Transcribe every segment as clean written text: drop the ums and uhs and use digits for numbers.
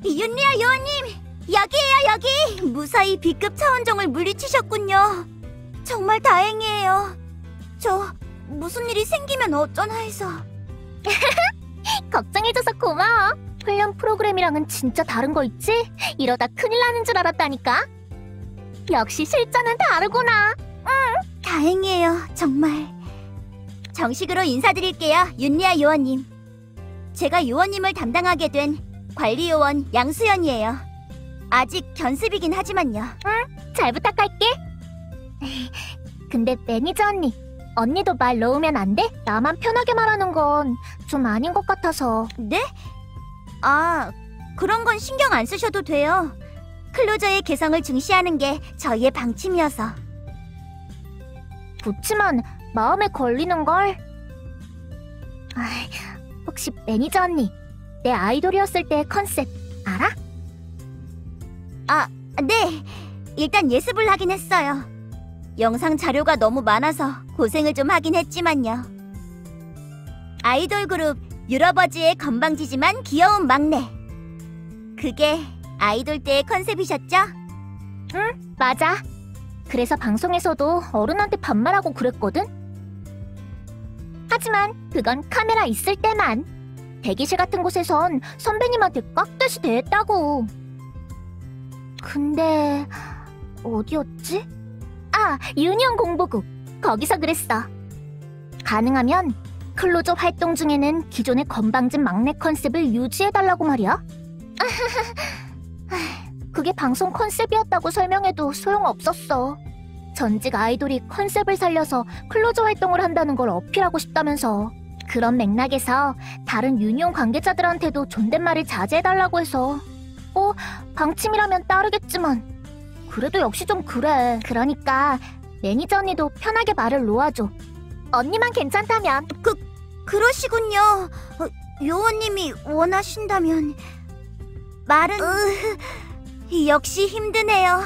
윤리아 요원님! 여기에요, 여기! 무사히 B급 차원종을 물리치셨군요. 정말 다행이에요. 저 무슨 일이 생기면 어쩌나 해서. 걱정해줘서 고마워. 훈련 프로그램이랑은 진짜 다른 거 있지? 이러다 큰일 나는 줄 알았다니까. 역시 실전은 다르구나. 다행이에요, 정말. 정식으로 인사드릴게요, 윤리아 요원님. 제가 요원님을 담당하게 된 관리요원 양수연이에요. 아직 견습이긴 하지만요. 잘 부탁할게. 근데 매니저 언니도 말 넣으면 안 돼? 나만 편하게 말하는 건 좀 아닌 것 같아서. 네? 아, 그런 건 신경 안 쓰셔도 돼요. 클로저의 개성을 중시하는 게 저희의 방침이어서. 그치만 마음에 걸리는걸. 혹시 매니저 언니, 내 아이돌이었을 때 컨셉 알아? 아, 네. 일단 예습을 하긴 했어요. 영상 자료가 너무 많아서 고생을 좀 하긴 했지만요. 아이돌 그룹 유러버즈의 건방지지만 귀여운 막내. 그게 아이돌 때의 컨셉이셨죠? 응, 맞아. 그래서 방송에서도 어른한테 반말하고 그랬거든? 하지만 그건 카메라 있을 때만. 대기실 같은 곳에선 선배님한테 깍듯이 대했다고. 근데 어디였지? 유니온 공보국. 거기서 그랬어. 가능하면 클로저 활동 중에는 기존의 건방진 막내 컨셉을 유지해달라고 말이야. 그게 방송 컨셉이었다고 설명해도 소용없었어. 전직 아이돌이 컨셉을 살려서 클로저 활동을 한다는 걸 어필하고 싶다면서. 그런 맥락에서 다른 유니온 관계자들한테도 존댓말을 자제해달라고 해서. 방침이라면 따르겠지만 그래도 역시 좀 그래. 그러니까 매니저 언니도 편하게 말을 놓아줘. 언니만 괜찮다면. 그러시군요. 요원님이 원하신다면. 말은... 역시 힘드네요.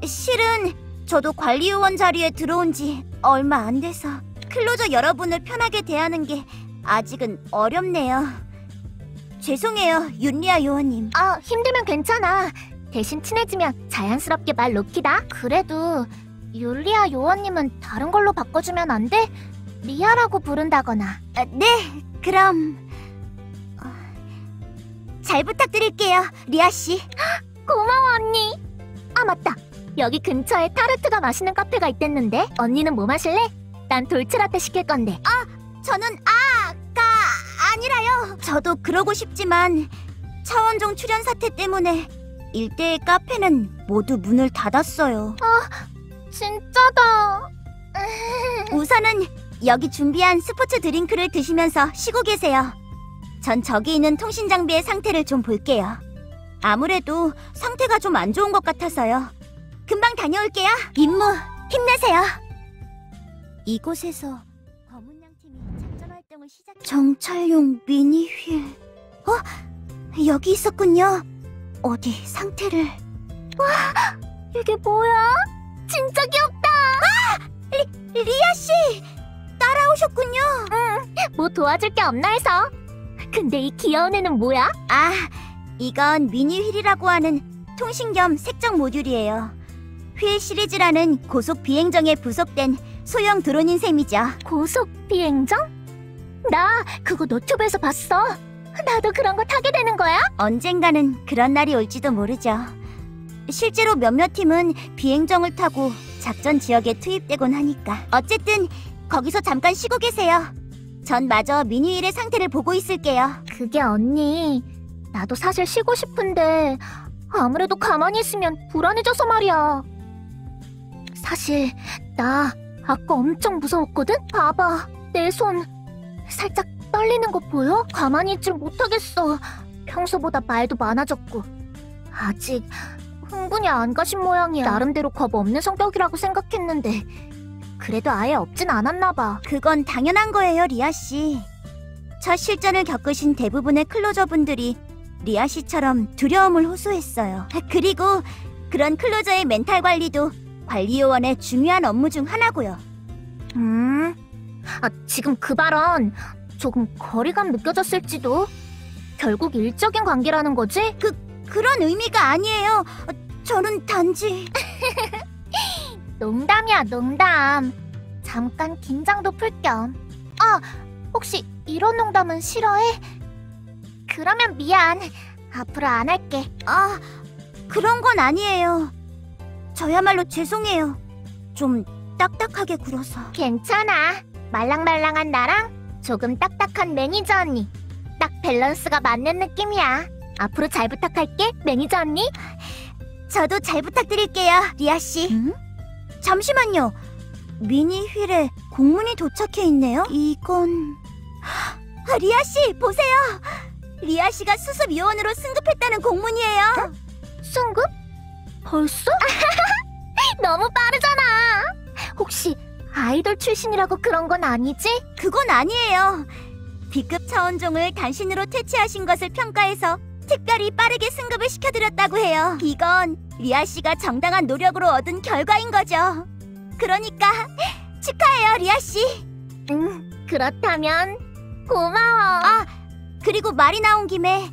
실은 저도 관리요원 자리에 들어온 지 얼마 안 돼서 클로저 여러분을 편하게 대하는 게 아직은 어렵네요. 죄송해요, 윤리아 요원님. 힘들면 괜찮아. 대신 친해지면 자연스럽게 말 놓기다. 그래도 율리아 요원님은 다른 걸로 바꿔주면 안 돼? 리아라고 부른다거나. 네, 그럼... 잘 부탁드릴게요, 리아씨. 고마워, 언니. 맞다. 여기 근처에 타르트가 맛있는 카페가 있댔는데 언니는 뭐 마실래? 난 돌체라떼 시킬 건데. 저는 아니라요. 저도 그러고 싶지만 차원종 출연 사태 때문에 일대의 카페는 모두 문을 닫았어요. 진짜다. 우선은 여기 준비한 스포츠 드링크를 드시면서 쉬고 계세요. 전 저기 있는 통신 장비의 상태를 좀 볼게요. 아무래도 상태가 좀 안 좋은 것 같아서요. 금방 다녀올게요. 임무 힘내세요. 이곳에서 검은 양팀이 작전 활동을 시작. 정찰용 미니 휠. 여기 있었군요. 어디 상태를. 와, 이게 뭐야? 진짜 귀엽다. 리아씨! 따라오셨군요. 뭐 도와줄 게 없나 해서. 근데 이 귀여운 애는 뭐야? 이건 미니 휠이라고 하는 통신 겸 색적 모듈이에요. 휠 시리즈라는 고속 비행정에 부속된 소형 드론인 셈이죠. 고속 비행정? 나 그거 너튜브에서 봤어. 나도 그런 거 타게 되는 거야? 언젠가는 그런 날이 올지도 모르죠. 실제로 몇몇 팀은 비행정을 타고 작전 지역에 투입되곤 하니까. 어쨌든 거기서 잠깐 쉬고 계세요. 전 마저 미니 휠의 상태를 보고 있을게요. 그게 언니, 나도 사실 쉬고 싶은데 아무래도 가만히 있으면 불안해져서 말이야. 사실 나 아까 엄청 무서웠거든? 봐봐, 내 손 살짝 떨리는 거 보여? 가만히 있질 못하겠어. 평소보다 말도 많아졌고 아직 흥분이 안 가신 모양이야. 나름대로 겁 없는 성격이라고 생각했는데 그래도 아예 없진 않았나 봐. 그건 당연한 거예요, 리아씨. 첫 실전을 겪으신 대부분의 클로저분들이 리아씨처럼 두려움을 호소했어요. 그리고 그런 클로저의 멘탈 관리도 관리요원의 중요한 업무 중 하나고요. 지금 그 발언 조금 거리감 느껴졌을지도. 결국 일적인 관계라는 거지? 그런 의미가 아니에요. 저는 단지... 농담이야, 농담. 잠깐 긴장도 풀 겸. 아, 혹시 이런 농담은 싫어해? 그러면 미안. 앞으로 안 할게. 아, 그런 건 아니에요. 저야말로 죄송해요. 좀 딱딱하게 굴어서. 괜찮아. 말랑말랑한 나랑 조금 딱딱한 매니저 언니. 딱 밸런스가 맞는 느낌이야. 앞으로 잘 부탁할게, 매니저 언니. 저도 잘 부탁드릴게요, 리아 씨. 잠시만요. 미니 휠에 공문이 도착해 있네요. 이건... 리아 씨, 보세요. 리아 씨가 수습 요원으로 승급했다는 공문이에요. 승급? 벌써? 너무 빠르잖아. 혹시 아이돌 출신이라고 그런 건 아니지? 그건 아니에요. B급 차원종을 단신으로 퇴치하신 것을 평가해서 특별히 빠르게 승급을 시켜드렸다고 해요. 이건 리아 씨가 정당한 노력으로 얻은 결과인 거죠. 그러니까 축하해요, 리아 씨. 그렇다면 고마워. 아, 그리고 말이 나온 김에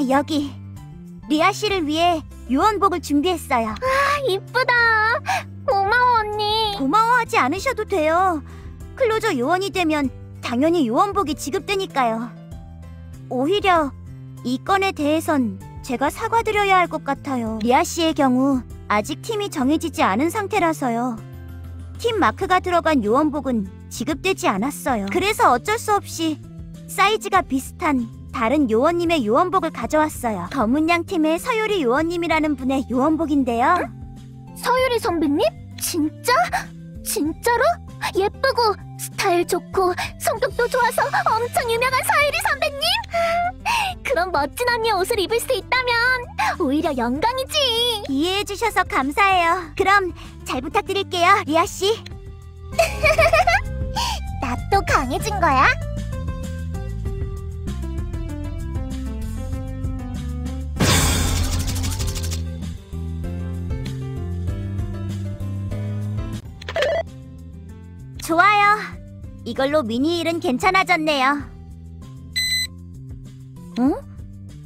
여기 리아 씨를 위해 요원복을 준비했어요. 이쁘다. 고마워, 언니. 고마워하지 않으셔도 돼요. 클로저 요원이 되면 당연히 요원복이 지급되니까요. 오히려 이 건에 대해선 제가 사과드려야 할 것 같아요. 리아 씨의 경우 아직 팀이 정해지지 않은 상태라서요. 팀 마크가 들어간 요원복은 지급되지 않았어요. 그래서 어쩔 수 없이 사이즈가 비슷한 다른 요원님의 요원복을 가져왔어요. 검은 양 팀의 서유리 요원님이라는 분의 요원복인데요. 서유리 선배님? 진짜? 진짜로? 예쁘고 스타일 좋고 성격도 좋아서 엄청 유명한 서유리 선배님? 그런 멋진 언니 옷을 입을 수 있다면 오히려 영광이지. 이해해주셔서 감사해요. 그럼 잘 부탁드릴게요, 리아 씨. 나 또 강해진 거야? 좋아요. 이걸로 미니일은 괜찮아졌네요.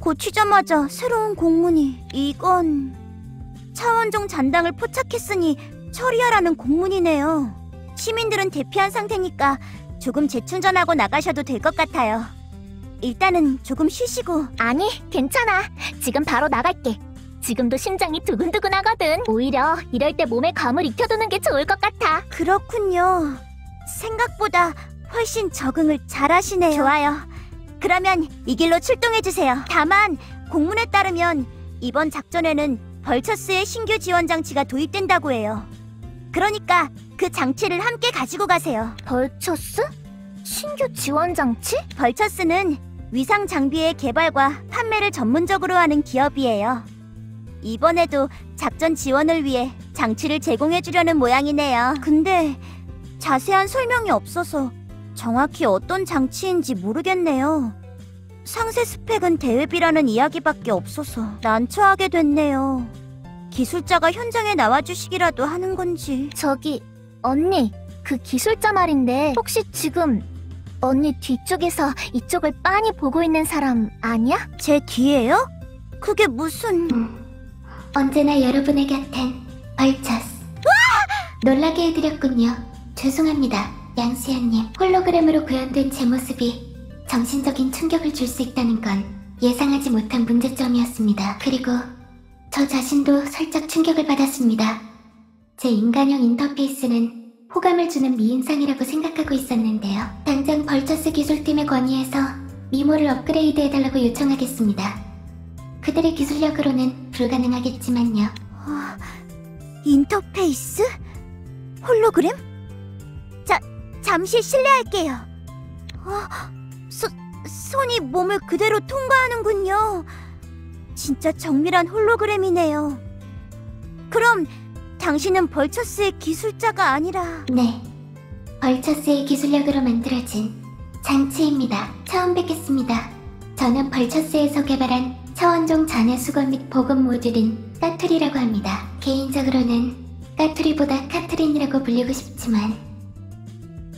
고치자마자 새로운 공문이. 이건 차원종 잔당을 포착했으니 처리하라는 공문이네요. 시민들은 대피한 상태니까 조금 재충전하고 나가셔도 될 것 같아요. 일단은 조금 쉬시고. 아니, 괜찮아. 지금 바로 나갈게. 지금도 심장이 두근두근하거든. 오히려 이럴 때 몸에 감을 익혀두는 게 좋을 것 같아. 그렇군요. 생각보다 훨씬 적응을 잘하시네요. 좋아요. 그러면 이 길로 출동해주세요. 다만 공문에 따르면 이번 작전에는 벌처스의 신규 지원 장치가 도입된다고 해요. 그러니까 그 장치를 함께 가지고 가세요. 벌처스? 신규 지원 장치? 벌처스는 위상 장비의 개발과 판매를 전문적으로 하는 기업이에요. 이번에도 작전 지원을 위해 장치를 제공해주려는 모양이네요. 근데 자세한 설명이 없어서 정확히 어떤 장치인지 모르겠네요. 상세 스펙은 대회비라는 이야기밖에 없어서 난처하게 됐네요. 기술자가 현장에 나와주시기라도 하는 건지. 저기, 언니, 그 기술자 말인데 혹시 지금 언니 뒤쪽에서 이쪽을 빤히 보고 있는 사람 아니야? 제 뒤에요? 그게 무슨... 언제나 여러분의 곁엔 벌처스. 놀라게 해드렸군요. 죄송합니다, 양수연님. 홀로그램으로 구현된 제 모습이 정신적인 충격을 줄 수 있다는 건 예상하지 못한 문제점이었습니다. 그리고 저 자신도 살짝 충격을 받았습니다. 제 인간형 인터페이스는 호감을 주는 미인상이라고 생각하고 있었는데요. 당장 벌처스 기술팀에 건의해서 미모를 업그레이드해달라고 요청하겠습니다. 그들의 기술력으로는 불가능하겠지만요. 인터페이스? 홀로그램? 잠시 실례할게요. 손이 몸을 그대로 통과하는군요. 진짜 정밀한 홀로그램이네요. 그럼 당신은 벌처스의 기술자가 아니라... 네, 벌처스의 기술력으로 만들어진 장치입니다. 처음 뵙겠습니다. 저는 벌처스에서 개발한 차원종 잔해 수거 및 보건 모듈인 까투리라고 합니다. 개인적으로는 까투리보다 카트린이라고 불리고 싶지만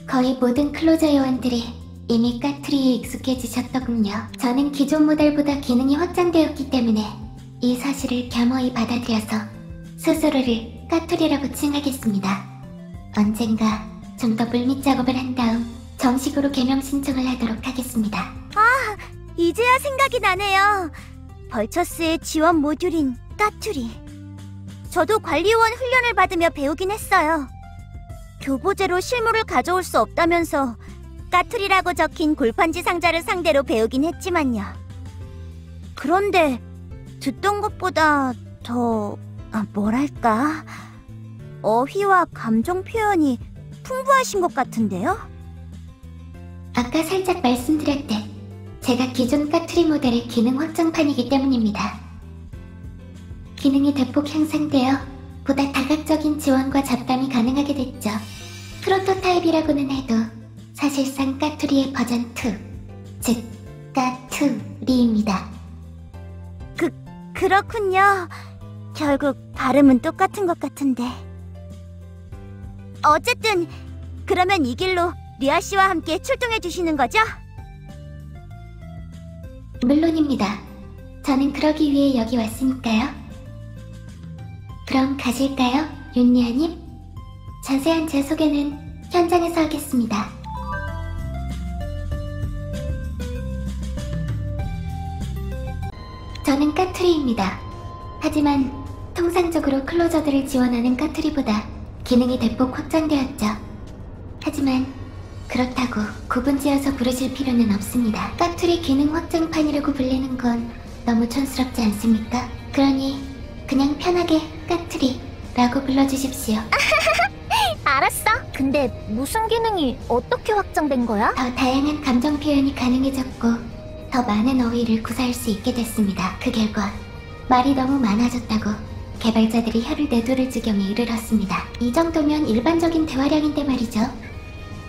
거의 모든 클로저 요원들이 이미 까투리에 익숙해지셨더군요. 저는 기존 모델보다 기능이 확장되었기 때문에 이 사실을 겸허히 받아들여서 스스로를 까투리라고 칭하겠습니다. 언젠가 좀 더 물밑 작업을 한 다음 정식으로 개명 신청을 하도록 하겠습니다. 이제야 생각이 나네요. 벌처스의 지원 모듈인 까투리. 저도 관리원 훈련을 받으며 배우긴 했어요. 교보제로 실물을 가져올 수 없다면서 까투리라고 적힌 골판지 상자를 상대로 배우긴 했지만요. 그런데 듣던 것보다 더 뭐랄까, 어휘와 감정 표현이 풍부하신 것 같은데요? 아까 살짝 말씀드렸듯 제가 기존 까투리 모델의 기능 확장판이기 때문입니다. 기능이 대폭 향상되어 보다 다각적인 지원과 잡담이 가능하게 됐죠. 프로토타입이라고는 해도 사실상 까투리의 버전 2, 즉 까투리입니다. 그렇군요. 결국 발음은 똑같은 것 같은데. 어쨌든 그러면 이 길로 리아 씨와 함께 출동해 주시는 거죠? 물론입니다. 저는 그러기 위해 여기 왔으니까요. 그럼 가실까요, 윤리아님? 자세한 제 소개는 현장에서 하겠습니다. 저는 까투리입니다. 하지만 통상적으로 클로저들을 지원하는 까투리보다 기능이 대폭 확장되었죠. 하지만 그렇다고 구분지어서 부르실 필요는 없습니다. 까투리 기능 확장판이라고 불리는 건 너무 촌스럽지 않습니까? 그러니 그냥 편하게 까투리라고 불러주십시오. 알았어. 근데 무슨 기능이 어떻게 확장된 거야? 더 다양한 감정 표현이 가능해졌고 더 많은 어휘를 구사할 수 있게 됐습니다. 그 결과 말이 너무 많아졌다고 개발자들이 혀를 내두를 지경에 이르렀습니다. 이 정도면 일반적인 대화량인데 말이죠.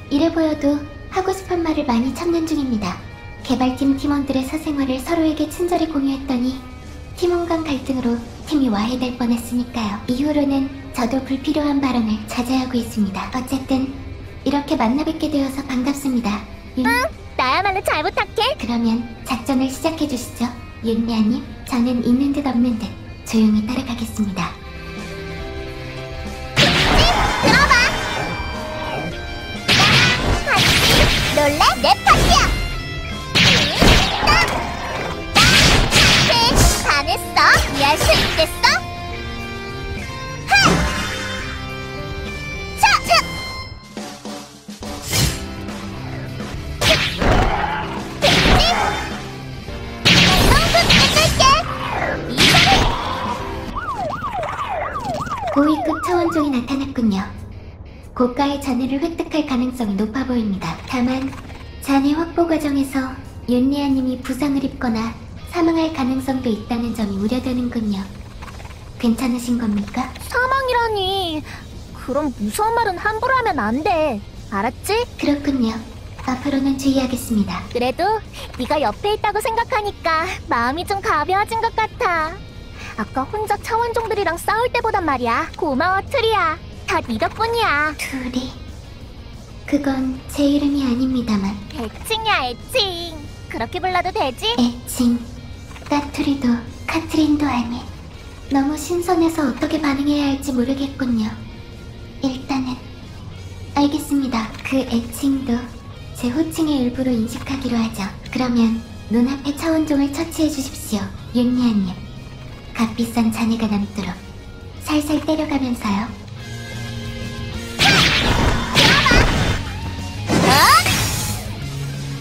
이래 보여도 하고 싶은 말을 많이 참는 중입니다. 개발팀 팀원들의 사생활을 서로에게 친절히 공유했더니 팀원 간 갈등으로 팀이 와해될 뻔했으니까요. 이후로는 저도 불필요한 발언을 자제하고 있습니다. 어쨌든 이렇게 만나 뵙게 되어서 반갑습니다. 나야말로 잘 부탁해. 그러면 작전을 시작해주시죠. 윤리아님, 저는 있는 듯 없는 듯 조용히 따라가겠습니다. 놀래? 내 파티야! 반했어? 이해할 수 있겠어? 고위급 차원종이 나타났군요. 고가의 잔해를 획득할 가능성이 높아 보입니다. 다만 잔해 확보 과정에서 윤리아님이 부상을 입거나 사망할 가능성도 있다는 점이 우려되는군요. 괜찮으신 겁니까? 사망이라니. 그런 무서운 말은 함부로 하면 안 돼. 알았지? 그렇군요. 앞으로는 주의하겠습니다. 그래도 네가 옆에 있다고 생각하니까 마음이 좀 가벼워진 것 같아. 아까 혼자 차원종들이랑 싸울 때보단 말이야. 고마워, 트리야. 다 네 덕분이야. 둘이... 그건 제 이름이 아닙니다만. 애칭이야, 애칭. 그렇게 불러도 되지? 애칭... 까투리도 카트린도 아닌... 너무 신선해서 어떻게 반응해야 할지 모르겠군요. 일단은... 알겠습니다. 그 애칭도 제 호칭의 일부로 인식하기로 하죠. 그러면 눈앞에 차원종을 처치해 주십시오, 윤리아님. 값비싼 잔해가 남도록 살살 때려가면서요.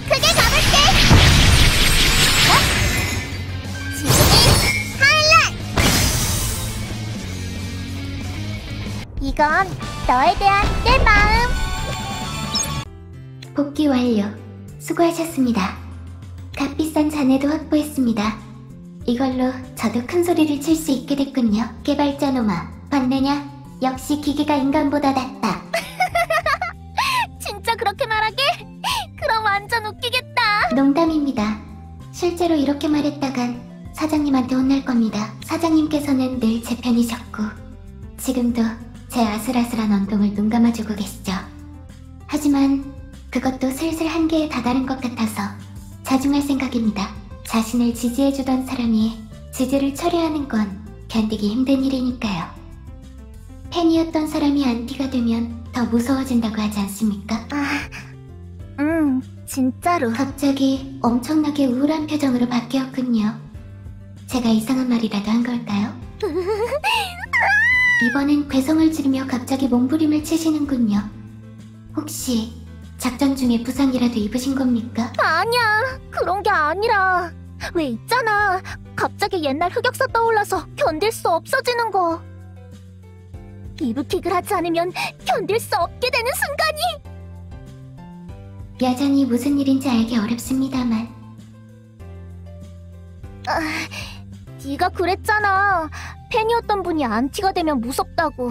크게 가볼게! 지금이 하이라이트! 이건 너에 대한 내 마음! 복귀 완료. 수고하셨습니다. 값비싼 잔해도 확보했습니다. 이걸로 저도 큰 소리를 칠 수 있게 됐군요. 개발자 놈아, 봤느냐? 역시 기계가 인간보다 낫다. 진짜 그렇게 말하게? 그럼 완전 웃기겠다. 농담입니다. 실제로 이렇게 말했다간 사장님한테 혼날 겁니다. 사장님께서는 늘 제 편이셨고 지금도 제 아슬아슬한 언동을 눈감아주고 계시죠. 하지만 그것도 슬슬 한계에 다다른 것 같아서 자중할 생각입니다. 자신을 지지해주던 사람이 지지를 철회하는 건 견디기 힘든 일이니까요. 팬이었던 사람이 안티가 되면 더 무서워진다고 하지 않습니까? 진짜로. 갑자기 엄청나게 우울한 표정으로 바뀌었군요. 제가 이상한 말이라도 한 걸까요? 이번엔 괴성을 지르며 갑자기 몸부림을 치시는군요. 혹시 작전 중에 부상이라도 입으신 겁니까? 아니야, 그런 게 아니라. 왜 있잖아, 갑자기 옛날 흑역사 떠올라서 견딜 수 없어지는 거. 이브킥을 하지 않으면 견딜 수 없게 되는 순간이. 여전히 무슨 일인지 알기 어렵습니다만 네가 그랬잖아. 팬이었던 분이 안티가 되면 무섭다고.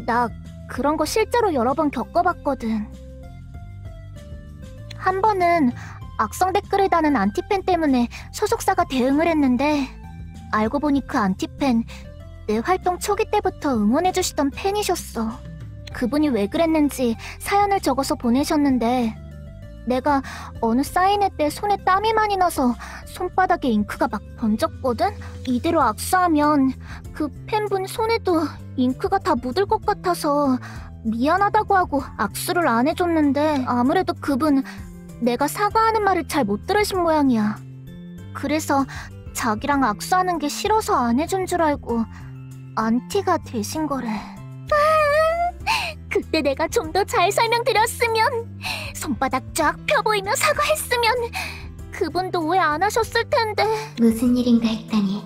나 그런 거 실제로 여러 번 겪어봤거든. 한 번은 악성 댓글을 다는 안티팬 때문에 소속사가 대응을 했는데, 알고 보니 그 안티팬 내 활동 초기 때부터 응원해주시던 팬이셨어. 그분이 왜 그랬는지 사연을 적어서 보내셨는데, 내가 어느 사인회 때 손에 땀이 많이 나서 손바닥에 잉크가 막 번졌거든? 이대로 악수하면 그 팬분 손에도 잉크가 다 묻을 것 같아서 미안하다고 하고 악수를 안 해줬는데, 아무래도 그분 내가 사과하는 말을 잘 못 들으신 모양이야. 그래서 자기랑 악수하는 게 싫어서 안 해준 줄 알고 안티가 되신 거래. 그때 내가 좀 더 잘 설명드렸으면, 손바닥 쫙 펴보이며 사과했으면 그분도 왜 안 하셨을 텐데. 무슨 일인가 했더니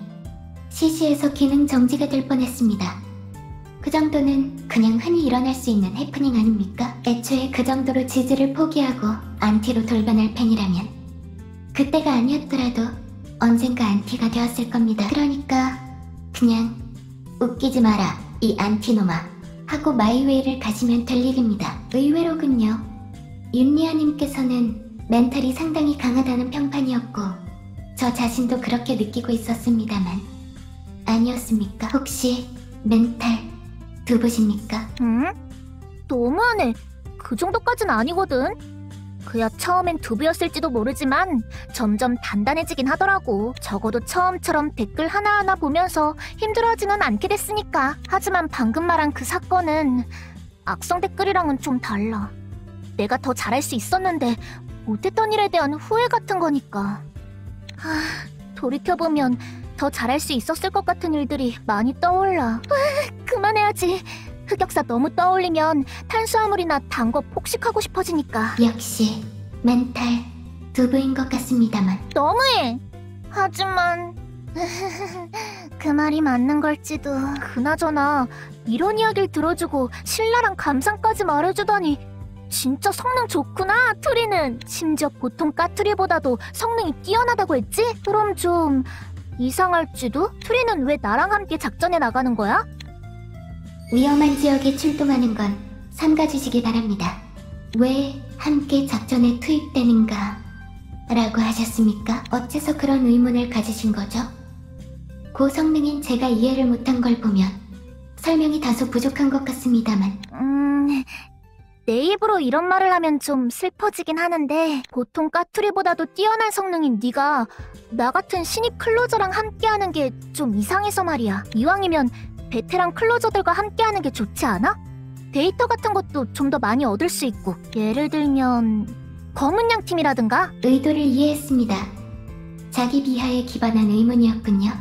CC에서 기능 정지가 될 뻔했습니다. 그 정도는 그냥 흔히 일어날 수 있는 해프닝 아닙니까? 애초에 그 정도로 지지를 포기하고 안티로 돌변할 팬이라면 그때가 아니었더라도 언젠가 안티가 되었을 겁니다. 그러니까 그냥 웃기지 마라 이 안티놈아 하고 마이웨이를 가시면 될 일입니다. 의외로군요. 윤리아님께서는 멘탈이 상당히 강하다는 평판이었고 저 자신도 그렇게 느끼고 있었습니다만 아니었습니까? 혹시 멘탈 두부십니까? 응? 너무하네. 그 정도까진 아니거든. 그야 처음엔 두부였을지도 모르지만 점점 단단해지긴 하더라고. 적어도 처음처럼 댓글 하나하나 보면서 힘들어하지는 않게 됐으니까. 하지만 방금 말한 그 사건은 악성 댓글이랑은 좀 달라. 내가 더 잘할 수 있었는데 못했던 일에 대한 후회 같은 거니까. 돌이켜보면 더 잘할 수 있었을 것 같은 일들이 많이 떠올라. 그만해야지. 흑역사 너무 떠올리면 탄수화물이나 단 거 폭식하고 싶어지니까. 역시 멘탈 두부인 것 같습니다만 너무해! 하지만 그 말이 맞는 걸지도. 그나저나 이런 이야기를 들어주고 신랄한 감상까지 말해주다니 진짜 성능 좋구나, 투리는. 심지어 보통 까투리보다도 성능이 뛰어나다고 했지? 그럼 좀 이상할지도? 투리는 왜 나랑 함께 작전에 나가는 거야? 위험한 지역에 출동하는 건 삼가주시기 바랍니다. 왜 함께 작전에 투입되는가 라고 하셨습니까? 어째서 그런 의문을 가지신 거죠? 고성능인 제가 이해를 못한 걸 보면 설명이 다소 부족한 것 같습니다만 내 입으로 이런 말을 하면 좀 슬퍼지긴 하는데, 보통 까투리보다도 뛰어난 성능인 네가 나 같은 신입 클로저랑 함께하는 게 좀 이상해서 말이야. 이왕이면 베테랑 클로저들과 함께하는 게 좋지 않아? 데이터 같은 것도 좀 더 많이 얻을 수 있고. 예를 들면 검은 양 팀이라든가. 의도를 이해했습니다. 자기 비하에 기반한 의문이었군요.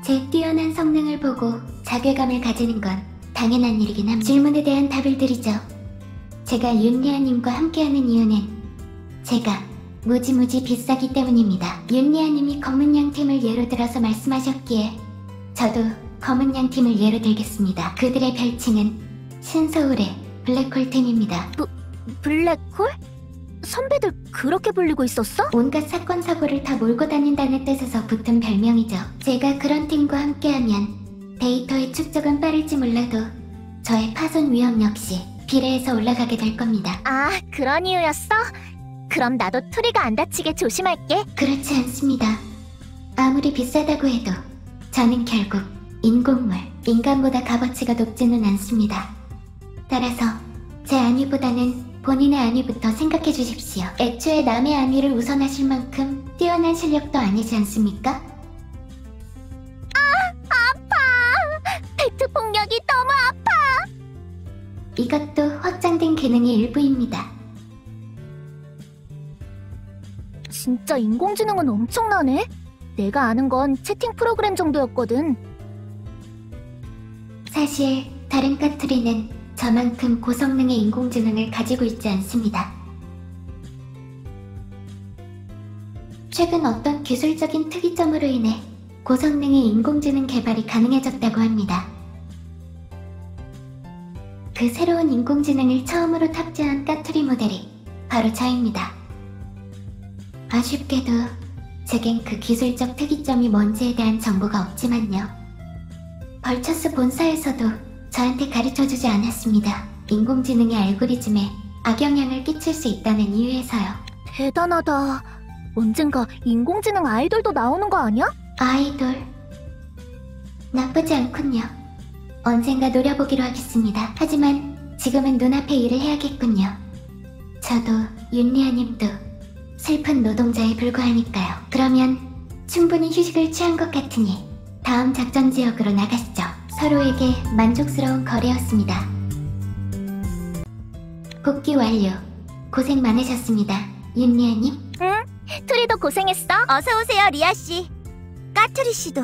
제 뛰어난 성능을 보고 자괴감을 가지는 건 당연한 일이긴 함. 질문에 대한 답을 드리죠. 제가 윤리아님과 함께하는 이유는 제가 무지무지 비싸기 때문입니다. 윤리아님이 검은 양 팀을 예로 들어서 말씀하셨기에 저도 검은 양 팀을 예로 들겠습니다. 그들의 별칭은 신서울의 블랙홀 팀입니다. 블랙홀? 선배들 그렇게 불리고 있었어? 온갖 사건 사고를 다 몰고 다닌다는 뜻에서 붙은 별명이죠. 제가 그런 팀과 함께하면 데이터의 축적은 빠를지 몰라도 저의 파손 위험 역시 비례해서 올라가게 될 겁니다. 아, 그런 이유였어? 그럼 나도 투리가 안 다치게 조심할게. 그렇지 않습니다. 아무리 비싸다고 해도 저는 결국 인공물, 인간보다 값어치가 높지는 않습니다. 따라서 제 안위보다는 본인의 안위부터 생각해 주십시오. 애초에 남의 안위를 우선하실 만큼 뛰어난 실력도 아니지 않습니까? 팩트 폭력이 너무 아파. 이것도 확장된 기능의 일부입니다. 진짜 인공지능은 엄청나네. 내가 아는 건 채팅 프로그램 정도였거든. 사실 다른 까투리는 저만큼 고성능의 인공지능을 가지고 있지 않습니다. 최근 어떤 기술적인 특이점으로 인해 고성능의 인공지능 개발이 가능해졌다고 합니다. 그 새로운 인공지능을 처음으로 탑재한 까투리 모델이 바로 저입니다. 아쉽게도 제겐 그 기술적 특이점이 뭔지에 대한 정보가 없지만요. 벌처스 본사에서도 저한테 가르쳐주지 않았습니다. 인공지능의 알고리즘에 악영향을 끼칠 수 있다는 이유에서요. 대단하다. 언젠가 인공지능 아이돌도 나오는 거 아니야? 아이돌. 나쁘지 않군요. 언젠가 노려보기로 하겠습니다. 하지만 지금은 눈앞의 일을 해야겠군요. 저도 윤리아님도 슬픈 노동자에 불과하니까요. 그러면 충분히 휴식을 취한 것 같으니 다음 작전 지역으로 나가시죠. 서로에게 만족스러운 거래였습니다. 복귀 완료. 고생 많으셨습니다. 윤리아님. 트리도 고생했어. 어서 오세요, 리아 씨. 까투리 씨도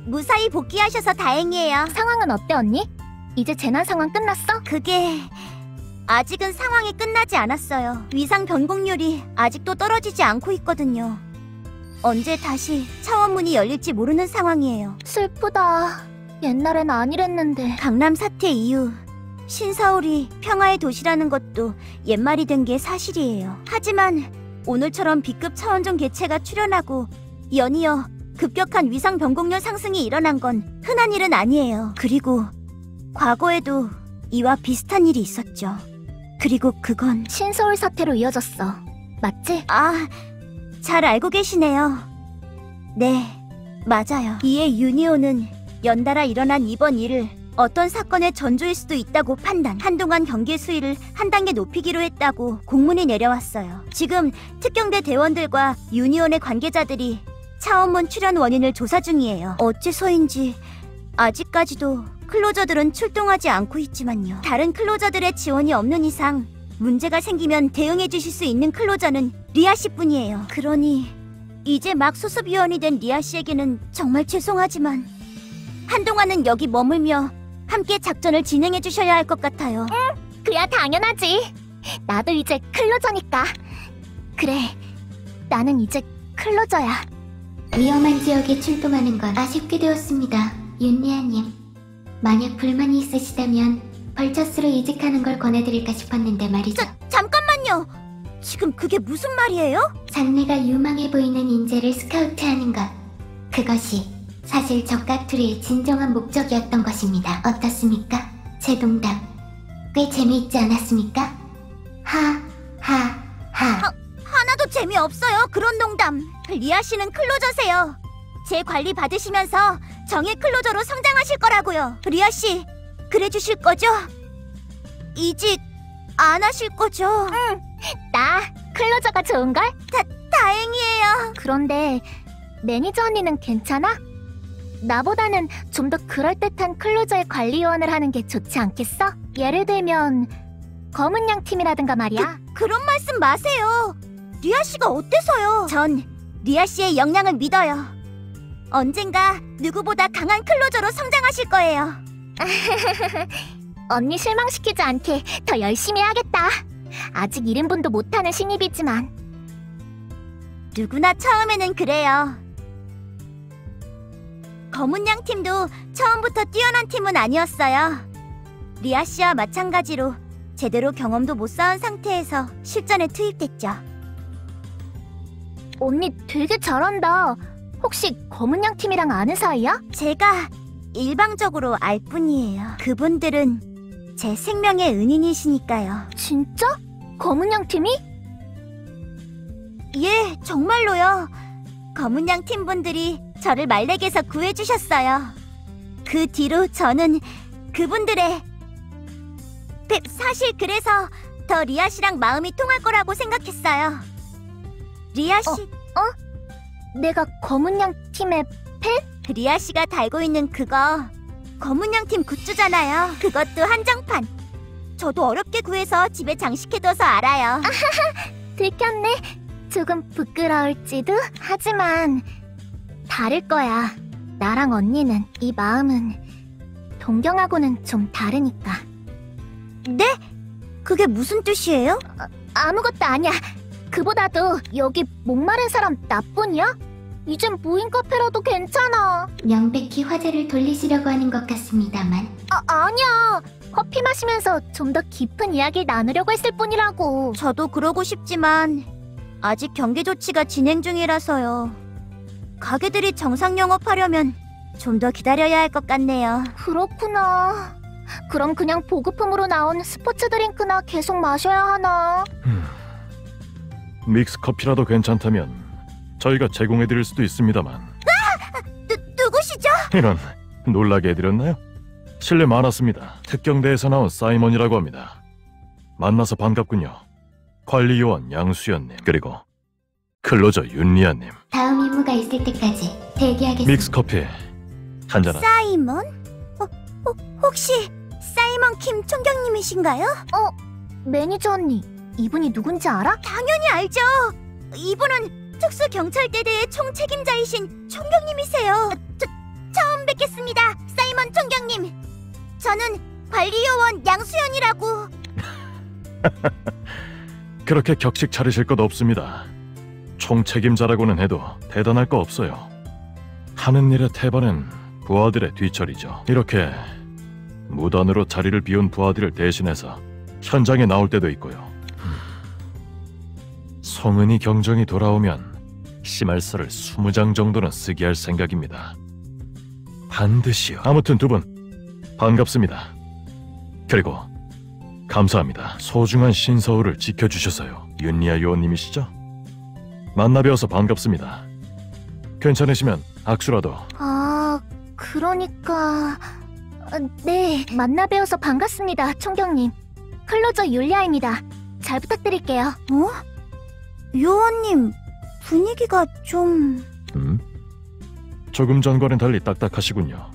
무사히 복귀하셔서 다행이에요. 상황은 어때, 언니? 이제 재난 상황 끝났어? 그게 아직은 상황이 끝나지 않았어요. 위상 변곡률이 아직도 떨어지지 않고 있거든요. 언제 다시 차원문이 열릴지 모르는 상황이에요. 슬프다. 옛날엔 아니랬는데. 강남 사태 이후 신서울이 평화의 도시라는 것도 옛말이 된 게 사실이에요. 하지만 오늘처럼 B급 차원종 개체가 출현하고 연이어 급격한 위상 변곡률 상승이 일어난 건 흔한 일은 아니에요. 그리고 과거에도 이와 비슷한 일이 있었죠. 그리고 그건 신서울 사태로 이어졌어. 맞지? 잘 알고 계시네요. 네, 맞아요. 이에 유니온은 연달아 일어난 이번 일을 어떤 사건의 전조일 수도 있다고 판단, 한동안 경계 수위를 한 단계 높이기로 했다고 공문이 내려왔어요. 지금 특경대 대원들과 유니온의 관계자들이 차원문 출현 원인을 조사 중이에요. 어째서인지 아직까지도 클로저들은 출동하지 않고 있지만요. 다른 클로저들의 지원이 없는 이상 문제가 생기면 대응해 주실 수 있는 클로저는 리아 씨뿐이에요. 그러니 이제 막 수습위원이 된 리아 씨에게는 정말 죄송하지만 한동안은 여기 머물며 함께 작전을 진행해 주셔야 할 것 같아요. 그야 당연하지. 나도 이제 클로저니까. 그래, 나는 이제 클로저야. 위험한 지역에 출동하는 건 아쉽게 되었습니다. 윤리아님. 만약 불만이 있으시다면 벌처스로 이직하는 걸 권해드릴까 싶었는데 말이죠. 잠깐만요. 지금 그게 무슨 말이에요? 장래가 유망해 보이는 인재를 스카우트하는 것. 그것이 사실 적가투리의 진정한 목적이었던 것입니다. 어떻습니까? 제 농담. 꽤 재미있지 않았습니까? 하나도 재미없어요, 그런 농담. 리아 씨는 클로저세요. 제 관리 받으시면서 정예 클로저로 성장하실 거라고요. 리아 씨, 그래 주실 거죠? 이직 안 하실 거죠? 나 클로저가 좋은걸? 다행이에요. 그런데 매니저 언니는 괜찮아? 나보다는 좀 더 그럴듯한 클로저의 관리요원을 하는 게 좋지 않겠어? 예를 들면 검은 양 팀이라든가 말이야. 그런 말씀 마세요. 리아 씨가 어때서요? 전 리아 씨의 역량을 믿어요. 언젠가 누구보다 강한 클로저로 성장하실 거예요. 언니 실망시키지 않게 더 열심히 해야겠다. 아직 1인분도 못하는 신입이지만. 누구나 처음에는 그래요. 검은 양 팀도 처음부터 뛰어난 팀은 아니었어요. 리아 씨와 마찬가지로 제대로 경험도 못 쌓은 상태에서 실전에 투입됐죠. 언니 되게 잘한다. 혹시 검은 양 팀이랑 아는 사이야? 제가 일방적으로 알 뿐이에요. 그분들은 제 생명의 은인이시니까요. 진짜? 검은 양 팀이? 예, 정말로요. 검은 양 팀분들이 저를 말렉에서 구해주셨어요. 그 뒤로 저는 그분들의 사실 그래서 전부터 리아 씨랑 마음이 통할 거라고 생각했어요. 리아 씨, 내가 검은 양 팀의 리아 씨가 달고 있는 그거 검은 양 팀 굿즈잖아요. 그것도 한정판. 저도 어렵게 구해서 집에 장식해둬서 알아요. 들켰네. 조금 부끄러울지도. 하지만 다를 거야. 나랑 언니는 이 마음은 동경하고는 좀 다르니까. 네? 그게 무슨 뜻이에요? 아무것도 아니야. 그보다도 여기 목마른 사람 나뿐이야? 이젠 무인 카페라도 괜찮아. 명백히 화제를 돌리시려고 하는 것 같습니다만 아니야. 커피 마시면서 좀 더 깊은 이야기를 나누려고 했을 뿐이라고. 저도 그러고 싶지만 아직 경계 조치가 진행 중이라서요. 가게들이 정상 영업하려면 좀 더 기다려야 할 것 같네요. 그렇구나. 그럼 그냥 보급품으로 나온 스포츠 드링크나 계속 마셔야 하나? 믹스 커피라도 괜찮다면 저희가 제공해드릴 수도 있습니다만. 누구시죠? 이런, 놀라게 해드렸나요? 실례 많았습니다. 특경대에서 나온 사이먼이라고 합니다. 만나서 반갑군요. 관리요원 양수연님, 그리고 클로저 윤리아님. 다음 임무가 있을 때까지 대기하겠습니다. 믹스 커피 한잔 하세요. 사이먼? 혹시 사이먼 킴 총경님이신가요? 매니저 언니, 이분이 누군지 알아? 당연히 알죠. 이분은 특수경찰대대의 총책임자이신 총경님이세요. 처음 뵙겠습니다, 사이먼 총경님. 저는 관리요원 양수연이라고. 그렇게 격식 차리실 것 없습니다. 총책임자라고는 해도 대단할 거 없어요. 하는 일의 태반은 부하들의 뒤처리죠. 이렇게 무단으로 자리를 비운 부하들을 대신해서 현장에 나올 때도 있고요. 송은이 경정이 돌아오면 심할서를 20장 정도는 쓰게 할 생각입니다. 반드시요. 아무튼 두 분 반갑습니다. 그리고 감사합니다. 소중한 신서울을 지켜주셔서요. 윤리아 요원님이시죠? 만나 뵈어서 반갑습니다. 괜찮으시면 악수라도. 그러니까... 네, 만나 뵈어서 반갑습니다, 총경님. 클로저 율리아입니다. 잘 부탁드릴게요. 요원님, 분위기가 좀... 조금 전과는 달리 딱딱하시군요.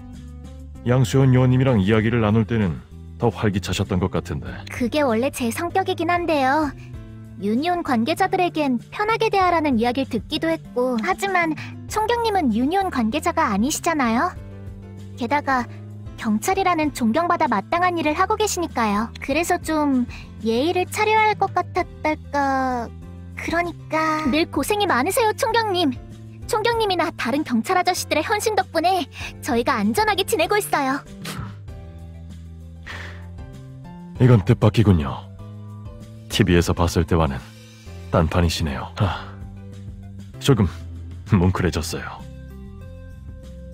양수연 요원님이랑 이야기를 나눌 때는 더 활기차셨던 것 같은데. 그게 원래 제 성격이긴 한데요. 유니온 관계자들에겐 편하게 대하라는 이야기를 듣기도 했고, 하지만 총경님은 유니온 관계자가 아니시잖아요. 게다가 경찰이라는 존경받아 마땅한 일을 하고 계시니까요. 그래서 좀 예의를 차려야 할 것 같았달까... 그러니까... 늘 고생이 많으세요, 총경님. 총경님이나 다른 경찰 아저씨들의 헌신 덕분에 저희가 안전하게 지내고 있어요. 이건 뜻밖이군요. TV에서 봤을 때와는 딴판이시네요. 조금 뭉클해졌어요.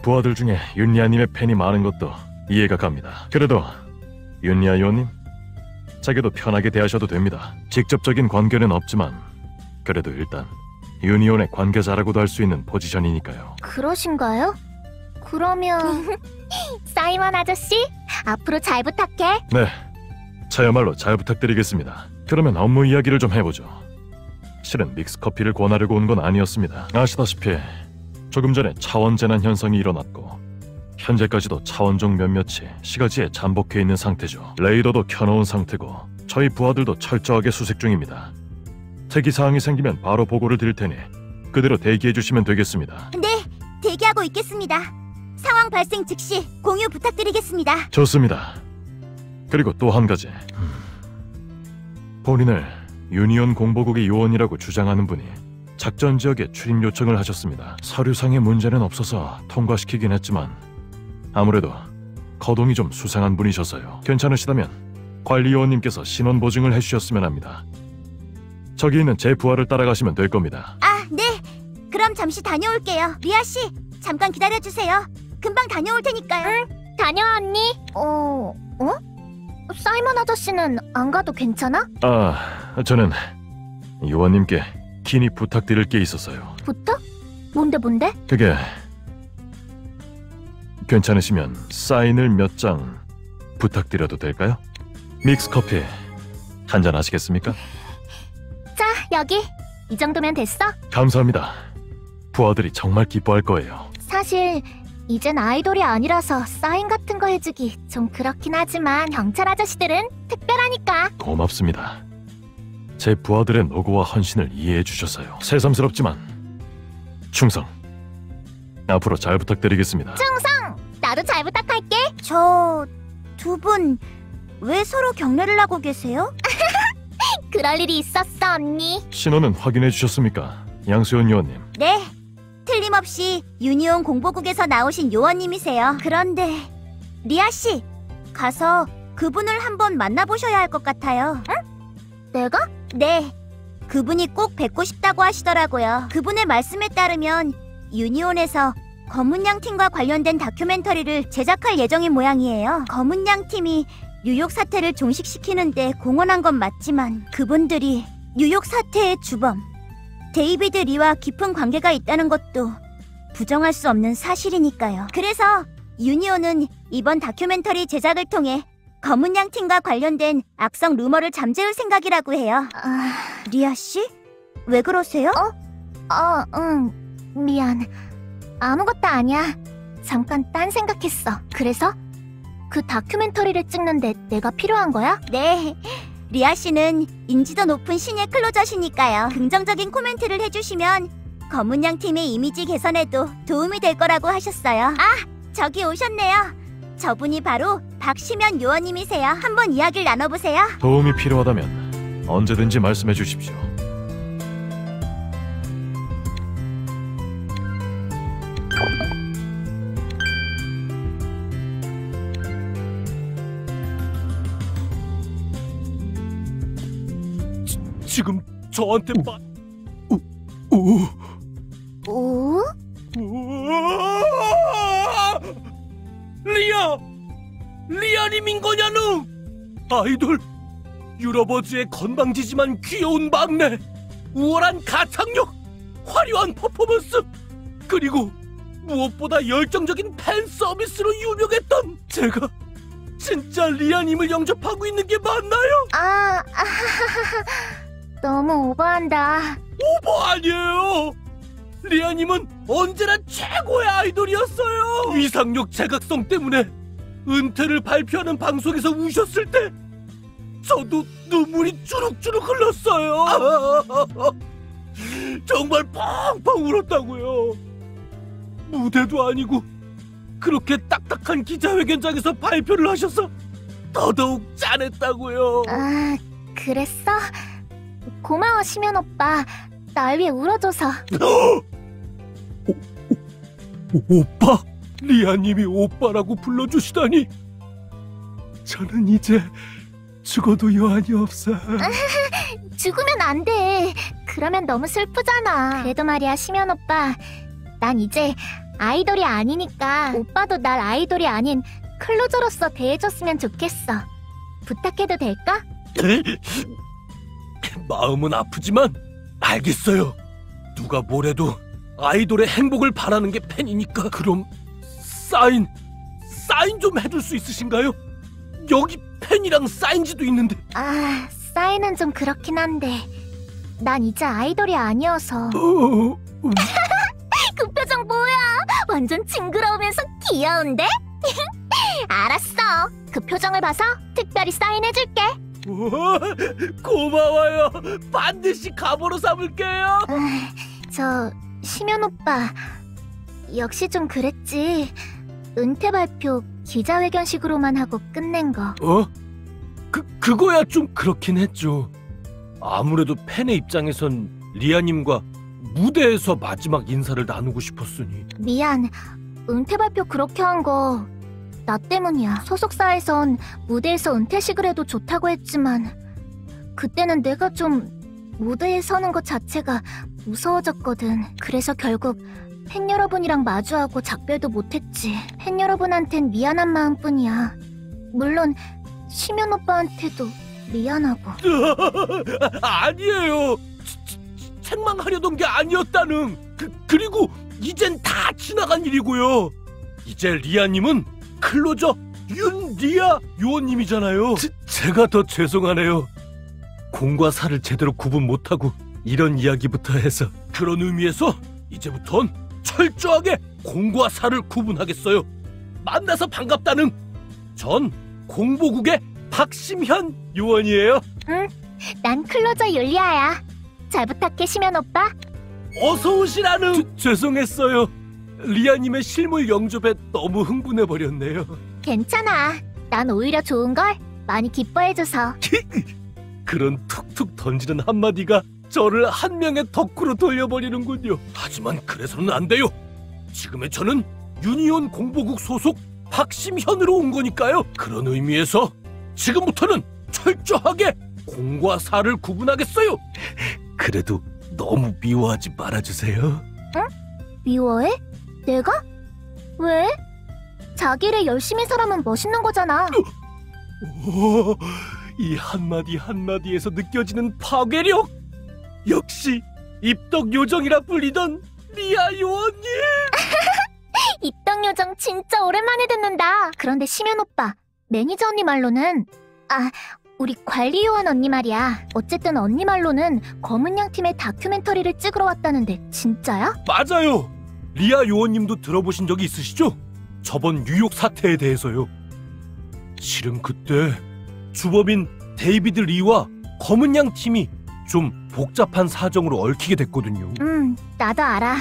부하들 중에 윤리아님의 팬이 많은 것도 이해가 갑니다. 그래도 윤리아 요원님, 자기도 편하게 대하셔도 됩니다. 직접적인 관계는 없지만 그래도 일단 유니온의 관계자라고도 할 수 있는 포지션이니까요. 그러신가요? 그러면... 사이먼 아저씨, 앞으로 잘 부탁해. 네, 저야말로 잘 부탁드리겠습니다. 그러면 업무 이야기를 좀 해보죠. 실은 믹스커피를 권하려고 온 건 아니었습니다. 아시다시피 조금 전에 차원 재난 현상이 일어났고 현재까지도 차원종 몇몇이 시가지에 잠복해 있는 상태죠. 레이더도 켜놓은 상태고 저희 부하들도 철저하게 수색 중입니다. 특이사항이 생기면 바로 보고를 드릴 테니 그대로 대기해 주시면 되겠습니다. 네, 대기하고 있겠습니다. 상황 발생 즉시 공유 부탁드리겠습니다. 좋습니다. 그리고 또 한 가지. 본인을 유니온 공보국의 요원이라고 주장하는 분이 작전 지역에 출입 요청을 하셨습니다. 서류상의 문제는 없어서 통과시키긴 했지만 아무래도 거동이 좀 수상한 분이셔서요. 괜찮으시다면 관리 요원님께서 신원 보증을 해주셨으면 합니다. 저기 있는 제 부하를 따라가시면 될 겁니다. 네. 그럼 잠시 다녀올게요. 리아 씨, 잠깐 기다려주세요. 금방 다녀올 테니까요. 다녀와, 언니. 사이먼 아저씨는 안 가도 괜찮아? 저는 요원님께 긴히 부탁드릴 게 있어서요. 부탁? 뭔데? 그게 괜찮으시면 사인을 몇 장 부탁드려도 될까요? 믹스커피 한잔 하시겠습니까? 자, 여기. 이 정도면 됐어? 감사합니다. 부하들이 정말 기뻐할 거예요. 사실 이젠 아이돌이 아니라서 사인 같은 거 해주기 좀 그렇긴 하지만 경찰 아저씨들은 특별하니까. 고맙습니다. 제 부하들의 노고와 헌신을 이해해 주셔서요. 새삼스럽지만 충성. 앞으로 잘 부탁드리겠습니다. 충성! 나도 잘 부탁할게. 저 두 분 왜 서로 경례를 하고 계세요? 그럴 일이 있었어, 언니. 신원은 확인해 주셨습니까? 양수연 요원님. 네. 틀림없이 유니온 공보국에서 나오신 요원님이세요. 그런데 리아 씨, 가서 그분을 한번 만나보셔야 할 것 같아요. 내가? 네. 그분이 꼭 뵙고 싶다고 하시더라고요. 그분의 말씀에 따르면 유니온에서 검은양 팀과 관련된 다큐멘터리를 제작할 예정인 모양이에요. 검은양 팀이 뉴욕 사태를 종식시키는데 공헌한 건 맞지만 그분들이 뉴욕 사태의 주범 데이비드 리와 깊은 관계가 있다는 것도 부정할 수 없는 사실이니까요. 그래서 유니온은 이번 다큐멘터리 제작을 통해 검은양 팀과 관련된 악성 루머를 잠재울 생각이라고 해요. 리아 씨? 왜 그러세요? 미안. 아무것도 아니야. 잠깐 딴 생각했어. 그래서? 그 다큐멘터리를 찍는데 내가 필요한 거야? 네. 리아 씨는 인지도 높은 신예 클로저시니까요. 긍정적인 코멘트를 해주시면 검은양 팀의 이미지 개선에도 도움이 될 거라고 하셨어요. 아, 저기 오셨네요. 저분이 바로 박시면 요원님이세요. 한번 이야기를 나눠보세요. 도움이 필요하다면 언제든지 말씀해 주십시오. 지금 저한테 오? 리아님인 거냐누? 아이돌 유러버즈의 건방지지만 귀여운 막내, 우월한 가창력, 화려한 퍼포먼스, 그리고 무엇보다 열정적인 팬 서비스로 유명했던 제가 진짜 리아님을 영접하고 있는 게 맞나요? 너무 오버한다. 오버 아니에요. 리아님은 언제나 최고의 아이돌이었어요. 위상력 제각성 때문에 은퇴를 발표하는 방송에서 우셨을 때 저도 눈물이 주룩주룩 흘렀어요. 정말 펑펑 울었다고요. 무대도 아니고 그렇게 딱딱한 기자회견장에서 발표를 하셔서 더더욱 짠했다고요. 그랬어? 고마워, 시면 오빠. 날 위해 울어줘서. 오빠? 리아님이 오빠라고 불러주시다니. 저는 이제 죽어도 여한이 없어. 죽으면 안 돼. 그러면 너무 슬프잖아. 그래도 말이야, 시면 오빠. 난 이제 아이돌이 아니니까 오빠도 날 아이돌이 아닌 클로저로서 대해줬으면 좋겠어. 부탁해도 될까? 마음은 아프지만 알겠어요. 누가 뭐래도 아이돌의 행복을 바라는 게 팬이니까. 그럼 사인 좀 해줄 수 있으신가요? 여기 팬이랑 사인지도 있는데. 사인은 좀 그렇긴 한데 난 이제 아이돌이 아니어서. 그 표정 뭐야? 완전 징그러우면서 귀여운데? 알았어. 그 표정을 봐서 특별히 사인해줄게. 우와, 고마워요. 반드시 감으로 삼을게요. 저 시면 오빠 역시 좀 그랬지. 은퇴 발표 기자회견식으로만 하고 끝낸 거. 그거야 좀 그렇긴 했죠. 아무래도 팬의 입장에선 리아님과 무대에서 마지막 인사를 나누고 싶었으니. 미안. 은퇴 발표 그렇게 한 거 나 때문이야. 소속사에선 무대에서 은퇴식을 해도 좋다고 했지만 그때는 내가 좀 무대에 서는 것 자체가 무서워졌거든. 그래서 결국 팬 여러분이랑 마주하고 작별도 못했지. 팬 여러분한텐 미안한 마음뿐이야. 물론 시면 오빠한테도 미안하고. 아니에요. 책망하려던 게 아니었다는. 그리고 이젠 다 지나간 일이고요. 이제 리아님은 클로저 윤리아 요원님이잖아요. 제가 더 죄송하네요. 공과 사를 제대로 구분 못하고 이런 이야기부터 해서 그런 의미에서 이제부턴 철저하게 공과 사를 구분하겠어요. 만나서 반갑다는 전 공보국의 박심현 요원이에요. 난 클로저 율리아야. 잘 부탁해, 심연 오빠. 어서 오시라는. 죄송했어요. 리아님의 실물 영접에 너무 흥분해버렸네요. 괜찮아. 난 오히려 좋은걸? 많이 기뻐해줘서. 그런 툭툭 던지는 한마디가 저를 한 명의 덕후로 돌려버리는군요. 하지만 그래서는 안 돼요. 지금의 저는 유니온 공보국 소속 박심현으로 온 거니까요. 그런 의미에서 지금부터는 철저하게 공과 사를 구분하겠어요. 그래도 너무 미워하지 말아주세요. 미워해? 내가? 왜? 자기 일 열심히 살아면 멋있는 거잖아. 오, 이 한마디 한마디에서 느껴지는 파괴력! 역시 입덕 요정이라 불리던 리아 요원님! 입덕 요정 진짜 오랜만에 듣는다. 그런데 심연 오빠, 매니저 언니 말로는 우리 관리 요원 언니 말이야. 어쨌든 언니 말로는 검은 양 팀의 다큐멘터리를 찍으러 왔다는데 진짜야? 맞아요! 리아 요원님도 들어보신 적이 있으시죠? 저번 뉴욕 사태에 대해서요. 실은 그때 주범인 데이비드 리와 검은 양 팀이 좀 복잡한 사정으로 얽히게 됐거든요. 나도 알아.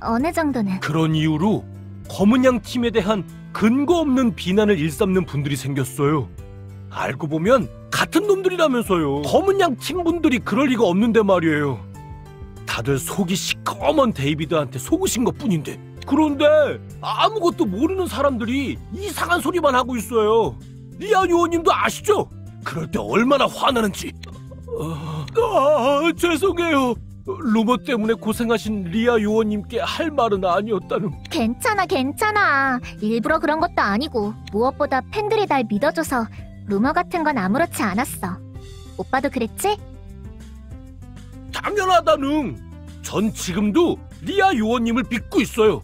어느 정도는. 그런 이유로 검은 양 팀에 대한 근거 없는 비난을 일삼는 분들이 생겼어요. 알고 보면 같은 놈들이라면서요. 검은 양 팀분들이 그럴 리가 없는데 말이에요. 다들 속이 시꺼먼 데이비드한테 속으신 것뿐인데, 그런데 아무것도 모르는 사람들이 이상한 소리만 하고 있어요. 리아 요원님도 아시죠? 그럴 때 얼마나 화나는지. 죄송해요. 루머 때문에 고생하신 리아 요원님께 할 말은 아니었다는. 괜찮아. 일부러 그런 것도 아니고 무엇보다 팬들이 날 믿어줘서 루머 같은 건 아무렇지 않았어. 오빠도 그랬지? 당연하다는. 전 지금도 리아 요원님을 믿고 있어요.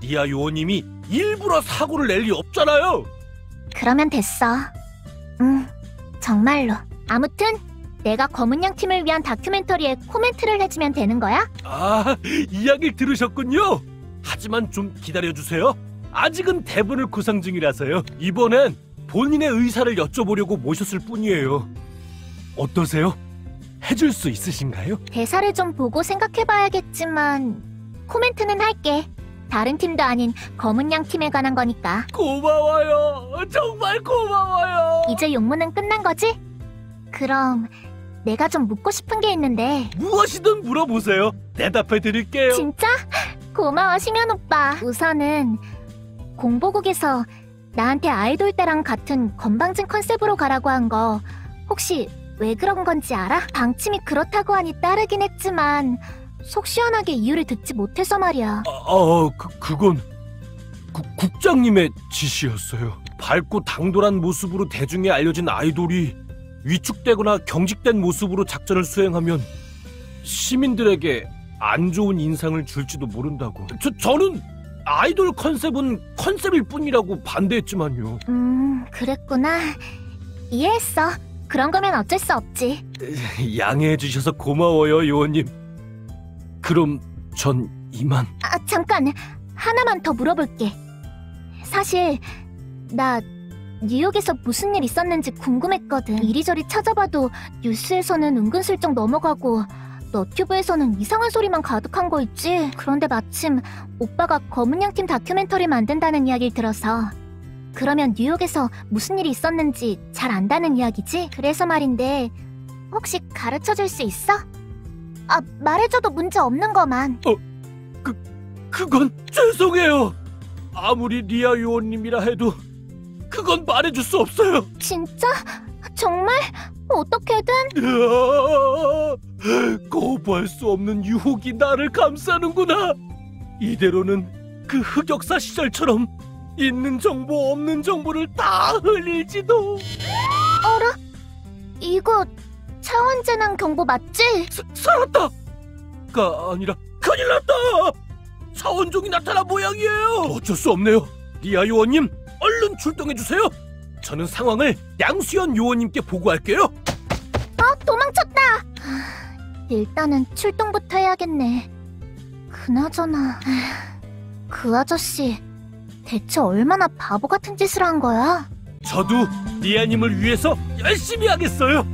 리아 요원님이 일부러 사고를 낼 리 없잖아요. 그러면 됐어. 정말로. 아무튼 내가 검은 양 팀을 위한 다큐멘터리에 코멘트를 해주면 되는 거야? 이야기를 들으셨군요. 하지만 좀 기다려주세요. 아직은 대본을 구상 중이라서요. 이번엔 본인의 의사를 여쭤보려고 모셨을 뿐이에요. 어떠세요? 해줄 수 있으신가요? 대사를 좀 보고 생각해봐야겠지만 코멘트는 할게. 다른 팀도 아닌 검은 양 팀에 관한 거니까. 고마워요. 정말 고마워요. 이제 용무는 끝난 거지? 그럼 내가 좀 묻고 싶은 게 있는데. 무엇이든 물어보세요. 대답해 드릴게요. 진짜? 고마워, 심연 오빠. 우선은 공보국에서 나한테 아이돌 때랑 같은 건방진 컨셉으로 가라고 한 거 혹시 왜 그런 건지 알아? 방침이 그렇다고 하니 따르긴 했지만 속 시원하게 이유를 듣지 못해서 말이야. 그건 국장님의 지시였어요. 밝고 당돌한 모습으로 대중에 알려진 아이돌이 위축되거나 경직된 모습으로 작전을 수행하면 시민들에게 안 좋은 인상을 줄지도 모른다고. 저는 아이돌 컨셉은 컨셉일 뿐이라고 반대했지만요. 그랬구나. 이해했어. 그런 거면 어쩔 수 없지. 양해해 주셔서 고마워요, 요원님. 그럼 전 이만. 잠깐. 하나만 더 물어볼게. 사실 나 뉴욕에서 무슨 일 있었는지 궁금했거든. 이리저리 찾아봐도 뉴스에서는 은근슬쩍 넘어가고 너튜브에서는 이상한 소리만 가득한 거 있지. 그런데 마침 오빠가 검은 양팀 다큐멘터리 만든다는 이야기를 들어서. 그러면 뉴욕에서 무슨 일이 있었는지 잘 안다는 이야기지? 그래서 말인데 혹시 가르쳐줄 수 있어? 말해줘도 문제 없는 거만. 그건 죄송해요. 아무리 리아 요원님이라 해도 그건 말해줄 수 없어요. 진짜? 정말? 어떻게든? 거부할 수 없는 유혹이 나를 감싸는구나. 이대로는 그 흑역사 시절처럼 있는 정보 없는 정보를 다 흘릴지도. 어라? 이거 차원재난 경보 맞지? 살았다! 가 아니라 큰일 났다! 차원종이 나타난 모양이에요. 어쩔 수 없네요. 리아 요원님, 얼른 출동해주세요. 저는 상황을 양수연 요원님께 보고할게요. 도망가! 일단은 출동부터 해야겠네. 그나저나 그 아저씨 대체 얼마나 바보 같은 짓을 한 거야? 저도 리아님을 위해서 열심히 하겠어요.